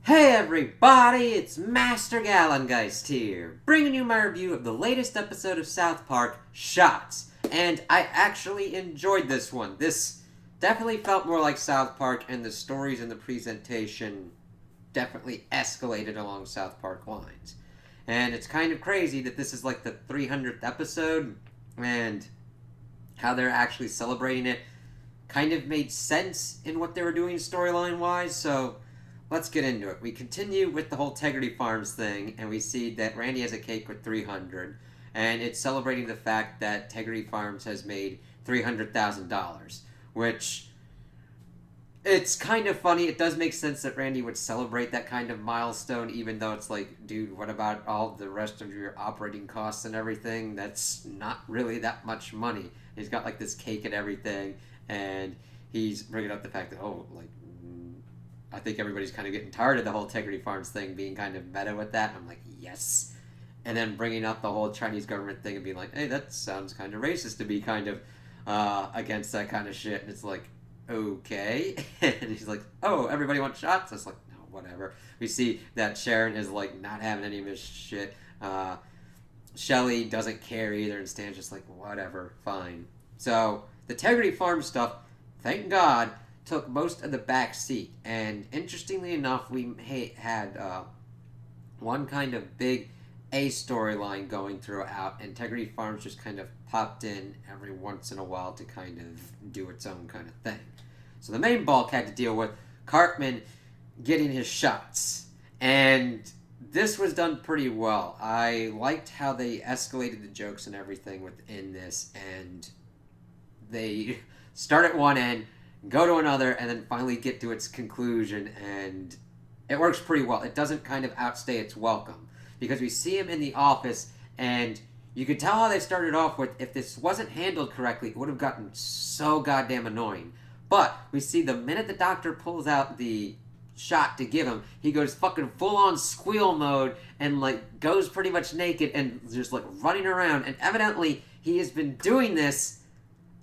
Hey everybody, it's Master Gallengeist here, bringing you my review of the latest episode of South Park, Shots. And I actually enjoyed this one. This definitely felt more like South Park, and the stories and the presentation definitely escalated along South Park lines. And it's kind of crazy that this is like the 300th episode, and how they're actually celebrating it kind of made sense in what they were doing storyline wise, so let's get into it. We continue with the whole Tegrity Farms thing, and we see that Randy has a cake with 300, and it's celebrating the fact that Tegrity Farms has made $300,000, which it's kind of funny. It does make sense that Randy would celebrate that kind of milestone, even though it's like, dude, what about all the rest of your operating costs and everything? That's not really that much money. He's got like this cake and everything, and he's bringing up the fact that, oh, like, I think everybody's kind of getting tired of the whole Tegrity Farms thing being kind of meta with that. And I'm like, yes. And then bringing up the whole Chinese government thing and being like, hey, that sounds kind of racist to be kind of against that kind of shit. And it's like, okay. And he's like, oh, everybody wants shots? I was like, no, whatever. We see that Sharon is like not having any of his shit. Shelly doesn't care either, and Stan's just like, whatever, fine. So the Tegrity Farm stuff, thank God, took most of the back seat. And interestingly enough, we had one kind of big A storyline going throughout, and Integrity Farms just kind of popped in every once in a while to kind of do its own kind of thing. So the main bulk had to deal with Cartman getting his shots. And this was done pretty well. I liked how they escalated the jokes and everything within this, and they start at one end, go to another, and then finally get to its conclusion, and it works pretty well. It doesn't kind of outstay its welcome, because we see him in the office, and you could tell how they started off with, if this wasn't handled correctly, it would have gotten so goddamn annoying. But we see the minute the doctor pulls out the shot to give him, he goes fucking full on squeal mode and like goes pretty much naked and just like running around. And evidently he has been doing this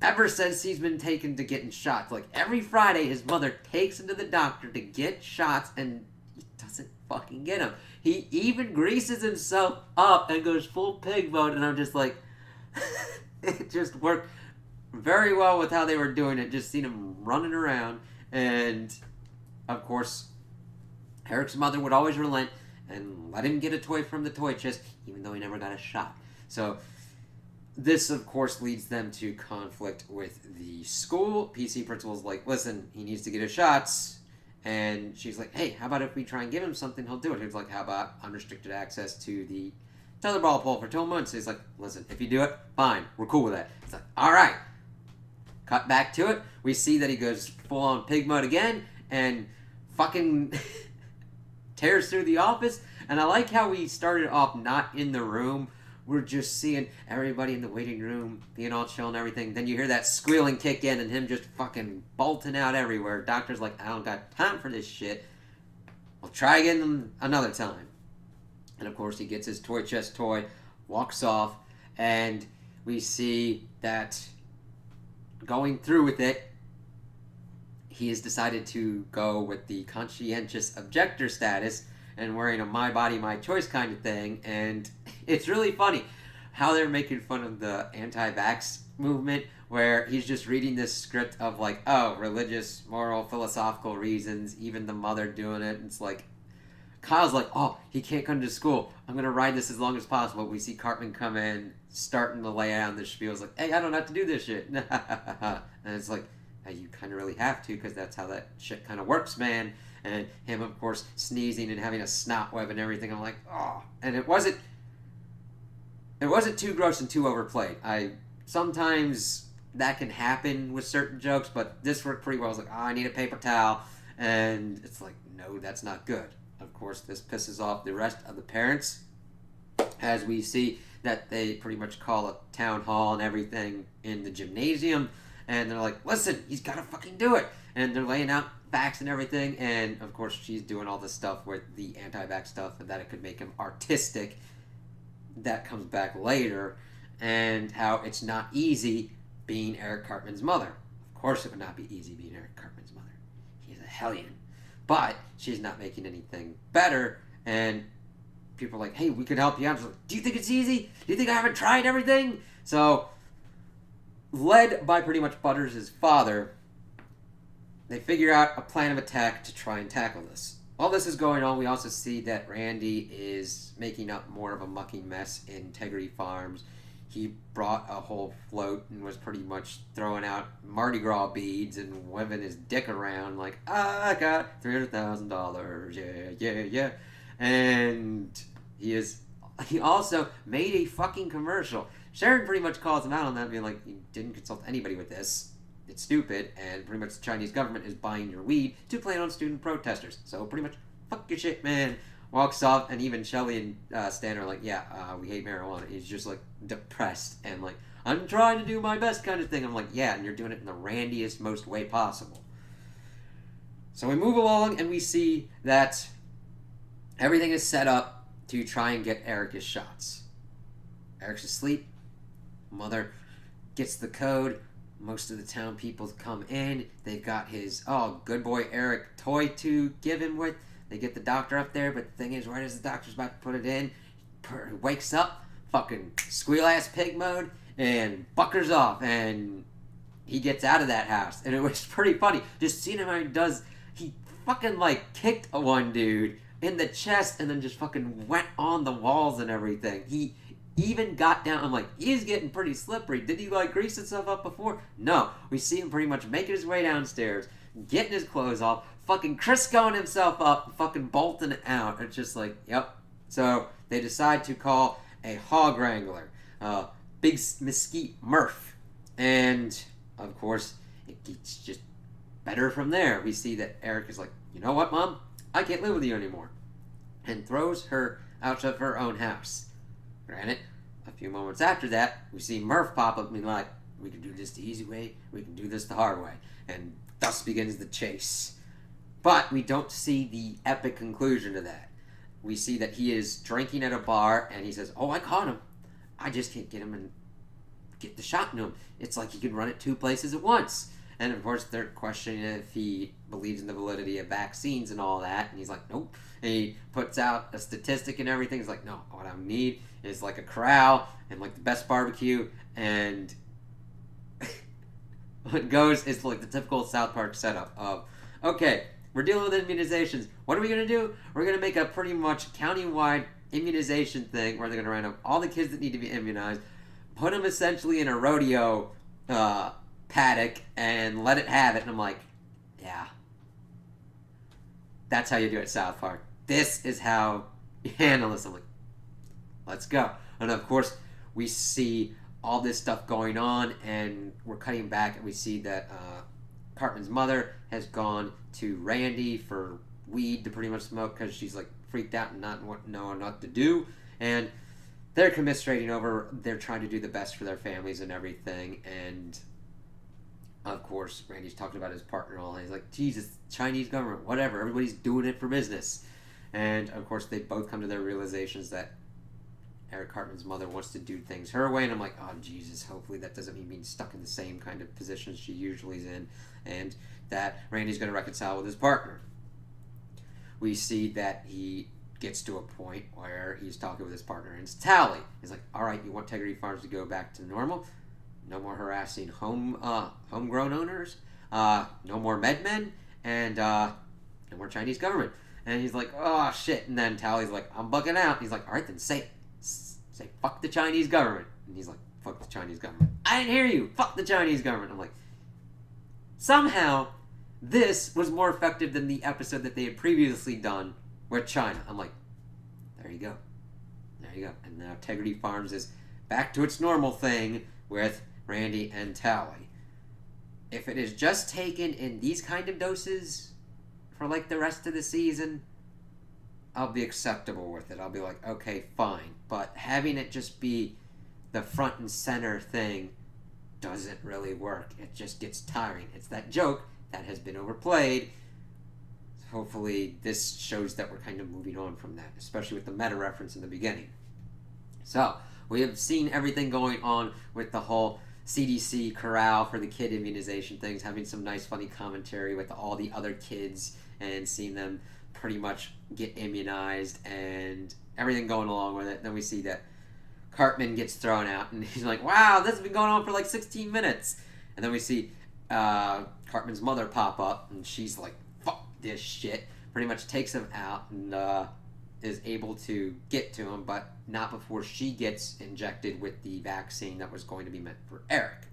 ever since he's been taken to getting shots. Like every Friday, his mother takes him to the doctor to get shots, and he doesn't fucking get them. He even greases himself up and goes full pig mode, and I'm just like, it just worked very well with how they were doing it. Just seeing him running around, and of course, Eric's mother would always relent and let him get a toy from the toy chest, even though he never got a shot. So this, of course, leads them to conflict with the school. PC principal's like, listen, he needs to get his shots. And she's like, hey, how about if we try and give him something, he'll do it. He's like, how about unrestricted access to the tetherball pole for 2 months? He's like, listen, if you do it, fine, we're cool with that. He's like, all right. Cut back to it. We see that he goes full on pig mode again and fucking tears through the office. And I like how we started off not in the room. We're just seeing everybody in the waiting room being all chill and everything. Then you hear that squealing kick in and him just fucking bolting out everywhere. Doctor's like, I don't got time for this shit. We'll try again another time. And of course, he gets his toy chest toy, walks off, and we see that going through with it, he has decided to go with the conscientious objector status and wearing a my body, my choice kind of thing. And it's really funny how they're making fun of the anti-vax movement, where he's just reading this script of like, oh, religious, moral, philosophical reasons, even the mother doing it. It's like, Kyle's like, oh, he can't come to school. I'm going to ride this as long as possible. We see Cartman come in, starting to lay out the spiel. It's like, hey, I don't have to do this shit. And it's like, hey, you kind of really have to, because that's how that shit kind of works, man. And him, of course, sneezing and having a snot web and everything. I'm like, oh. And it wasn't too gross and too overplayed. Sometimes that can happen with certain jokes, but this worked pretty well. I was like, oh, I need a paper towel. And it's like, no, that's not good. Of course, this pisses off the rest of the parents, as we see that they pretty much call a town hall and everything in the gymnasium. And they're like, listen, he's got to fucking do it. And they're laying out facts and everything. And, of course, she's doing all this stuff with the anti-vax stuff and that it could make him artistic. That comes back later. And how it's not easy being Eric Cartman's mother. Of course it would not be easy being Eric Cartman's mother. He's a hellion. but she's not making anything better. And people are like, hey, we can help you out. Like, do you think it's easy? Do you think I haven't tried everything? So, led by pretty much Butters' father, they figure out a plan of attack to try and tackle this. While this is going on, we also see that Randy is making up more of a mucking mess in Integrity Farms. He brought a whole float and was pretty much throwing out Mardi Gras beads and waving his dick around like, I got $300,000, yeah. And he also made a fucking commercial. Sharon pretty much calls him out on that, being like, you didn't consult anybody with this. It's stupid, and pretty much the Chinese government is buying your weed to plan on student protesters. So pretty much, fuck your shit, man. Walks off, and even Shelly and Stan are like, yeah, we hate marijuana. He's just like depressed and like, I'm trying to do my best kind of thing. I'm like, yeah, and you're doing it in the randiest, most way possible. So we move along, and we see that everything is set up to try and get Eric his shots. Eric's asleep. Mother gets the code. Most of the town people come in. They've got his, good boy Eric toy to give him with. They get the doctor up there, but the thing is, right as the doctor's about to put it in, he wakes up, fucking squeal-ass pig mode, and buckers off, and he gets out of that house. And it was pretty funny. Just seeing him how he fucking, like, kicked one dude in the chest and then just fucking went on the walls and everything. He even got down. I'm like, he's getting pretty slippery. Did he, like, grease himself up before? No. We see him pretty much making his way downstairs, getting his clothes off, fucking Criscoing himself up, fucking bolting out. It's just like, yep. So they decide to call a hog wrangler, Big Mesquite Murph. And, of course, it gets just better from there. We see that Eric is like, you know what, Mom? I can't live with you anymore. And throws her out of her own house. Granted, a few moments after that, we see Murph pop up and be like, we can do this the easy way, we can do this the hard way. And thus begins the chase. But we don't see the epic conclusion to that. We see that he is drinking at a bar, and he says, I caught him. I just can't get him and get the shot into him. It's like he can run it two places at once. And, of course, they're questioning if he believes in the validity of vaccines and all that. And he's like, nope. And he puts out a statistic and everything. He's like, no, what I need is, like, a corral and, like, the best barbecue. And what goes is, like, the typical South Park setup of, okay, we're dealing with immunizations. What are we going to do? We're going to make a pretty much county-wide immunization thing where they're going to round up all the kids that need to be immunized, put them essentially in a rodeo paddock, and let it have it. And I'm like, yeah. That's how you do it, South Park. This is how you handle this. I'm like, let's go. And, of course, we see all this stuff going on, and we're cutting back, and we see that Cartman's mother has gone to Randy for weed to pretty much smoke because she's like freaked out and not knowing what to do. And they're commiserating over, they're trying to do the best for their families and everything. And of course, Randy's talking about his partner and all. He's like, Jesus, Chinese government, whatever. Everybody's doing it for business. And of course, they both come to their realizations that Eric Cartman's mother wants to do things her way, and I'm like, oh, Jesus, hopefully that doesn't mean being stuck in the same kind of position she usually is in, and that Randy's going to reconcile with his partner. We see that he gets to a point where he's talking with his partner, and it's Tally. He's like, all right, you want Integrity Farms to go back to normal? No more harassing homegrown owners, no more medmen, and no more Chinese government. And he's like, oh, shit, and then Tally's like, I'm bugging out. He's like, all right, then say it. Say, fuck the Chinese government. And he's like, fuck the Chinese government. I didn't hear you. Fuck the Chinese government. I'm like, somehow, this was more effective than the episode that they had previously done with China. I'm like, there you go. There you go. And now Integrity Farms is back to its normal thing with Randy and Tally. If it is just taken in these kind of doses for like the rest of the season, I'll be acceptable with it. I'll be like, okay, fine. But having it just be the front and center thing doesn't really work. It just gets tiring. It's that joke that has been overplayed. Hopefully this shows that we're kind of moving on from that, especially with the meta reference in the beginning. So, we have seen everything going on with the whole CDC corral for the kid immunization things, having some nice funny commentary with all the other kids and seeing them pretty much get immunized and everything going along with it. Then we see that Cartman gets thrown out, and he's like, wow, this has been going on for like 16 minutes. And then we see Cartman's mother pop up, and she's like, fuck this shit. Pretty much takes him out and is able to get to him, but not before she gets injected with the vaccine that was going to be meant for Eric.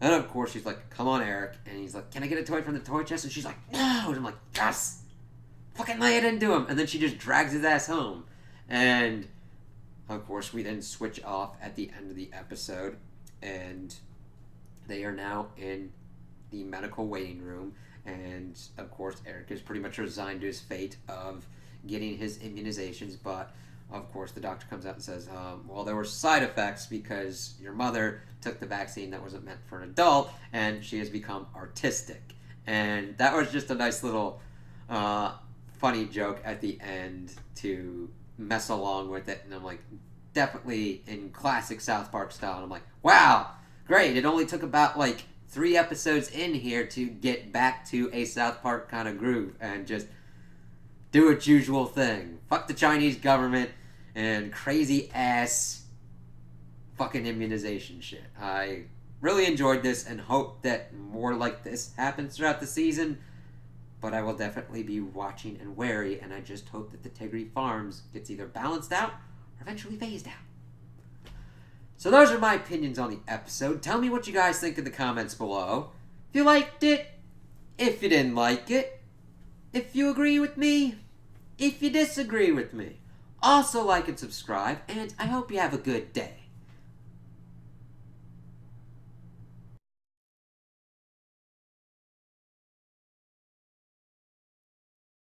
And of course, she's like, come on, Eric. And he's like, can I get a toy from the toy chest? And she's like, no. And I'm like, yes. Fucking lay it into him. And then she just drags his ass home. And of course, we then switch off at the end of the episode. And they are now in the medical waiting room. And of course, Eric is pretty much resigned to his fate of getting his immunizations. But of course, the doctor comes out and says, well, there were side effects because your mother took the vaccine that wasn't meant for an adult, and she has become autistic. And that was just a nice little funny joke at the end to mess along with it. And I'm like, definitely in classic South Park style. And I'm like, wow, great. It only took about like 3 episodes in here to get back to a South Park kind of groove and just do its usual thing. Fuck the Chinese government and crazy ass fucking immunization shit. I really enjoyed this and hope that more like this happens throughout the season, but I will definitely be watching and wary, and I just hope that the Tigre Farms gets either balanced out or eventually phased out. So those are my opinions on the episode. Tell me what you guys think in the comments below. If you liked it, if you didn't like it, if you agree with me, if you disagree with me. Also like and subscribe, and I hope you have a good day.